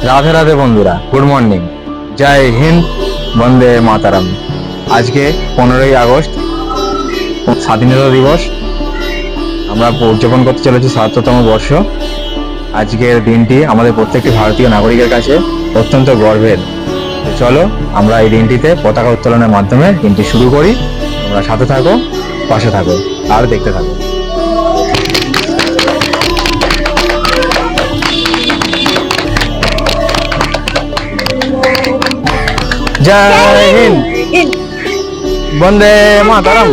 রাধে রাধে বন্ধুরা, good morning, জয় হিন্দ, বন্দে মাতারাম। আজকে 15ই August, স্বাধীনতা দিবস। আমরা উদযাপন করতে চলেছি ৭০তম বর্ষ। আজকের দিনটি আমাদের প্রত্যেকটি ভারতীয় নাগরিকের কাছে অত্যন্ত গর্বের। চলো আমরা এই দিনটিতে পতাকা উত্তোলনের মাধ্যমে দিনটি শুরু করি। তোমরা সাথে থাকো, পাশে থাকো আর দেখতে থাকো। জয় হিন্দ, বন্দে মাতারাম।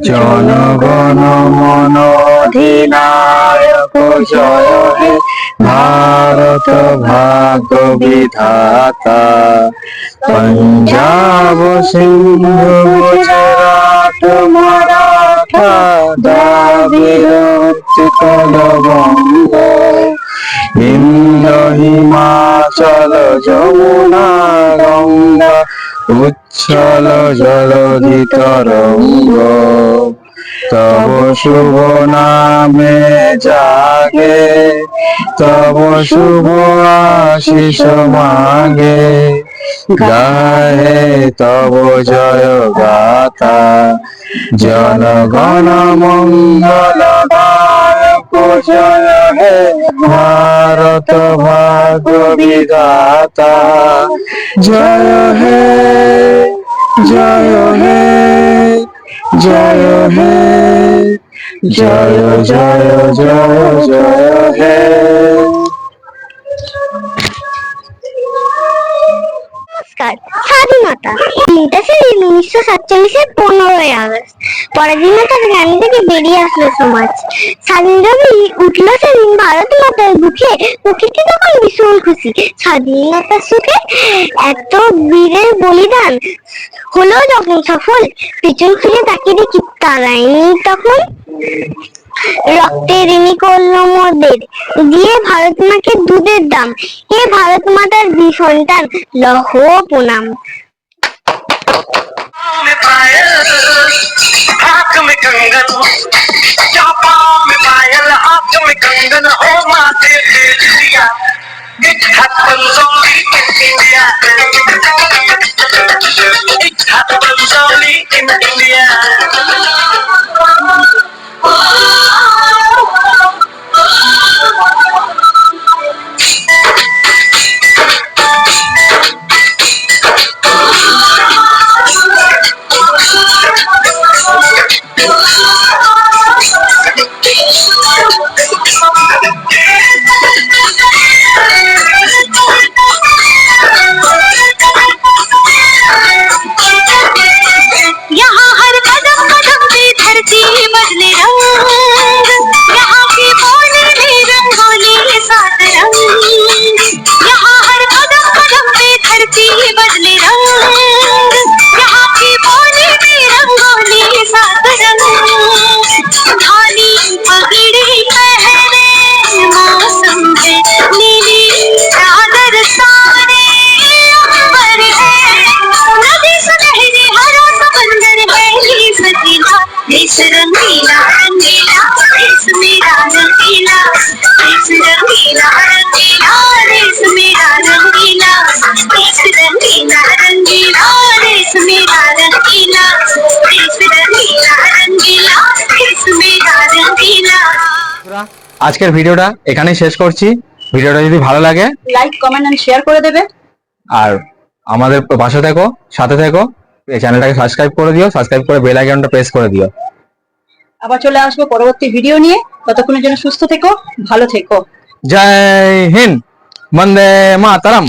জনগণ মন অধিনায়ক জয় হে, ভারত ভাগ্য বিধাতা। পঞ্জাব সিন্ধু গুজরাট মারাঠা দ্রাবিড় উৎকল বঙ্গ, বিন্দ হিমাচল যমুনা গঙ্গা উচ্ছল জলধি তরঙ্গ। তব শুভ নামে জাগে, তব শুভ আশিস মাগে, গায়ে তব জয় গাথা। জনগণ মঙ্গল দায়ক জয় হে, ভারত ভাগ্য বিধাতা। জয় হে, জয় হে, জয় হে, জয় জয় জয় জয় হে। স্বাধীনতা দিনটা ছিল 1947-এর 15ই আগস্ট। পরাধীনতার জ্ঞান থেকে বেরিয়ে আসলো সমাজ। স্বাধীন রবি উঠলো সেদিন ভারত মাতার বুকে। প্রকৃতি তখন ভীষণ খুশি স্বাধীনতার সুখে। এত বীরের বলিদান হলো যখন সফল, পিছন ফিরে তাকিয়ে দেখি তারাই নেই তখন। রক্তে ঋণী করলো মোদের, দিয়ে ভারত মাকে দুধের দাম। হে ভারত মাতার বীর সন্তান, লহ প্রণাম। हाथ में कंगन, पाँव में पायल, हाथ में कंगन, हो माथे पे दिया, हाथ पंजोली in India, हाथ पंजोली in India. रंगीला रंगीला देश मेरा रंगीला, देश रंगीला रंगीला देश मेरा रंगीला, देश रंगीला रंगीला देश मेरा रंगीला, देश रंगीला रंगीला देश मेरा रंगीला। আজকের ভিডিওটা এখানেই শেষ করছি। ভিডিওটা যদি ভালো লাগে লাইক, কমেন্ট এন্ড শেয়ার করে দেবে। আর আমাদের পাশে থেকো, সাথে থেকো। এই চ্যানেলটাকে সাবস্ক্রাইব করে দিও, সাবস্ক্রাইব করে বেল আইকনটা প্রেস করে দিও। আবার চলে আসবো পরবর্তী ভিডিও নিয়ে। ততক্ষণের জন্য সুস্থ থেকো, ভালো থেকো। জয় হিন্দ, বন্দে মাতারাম।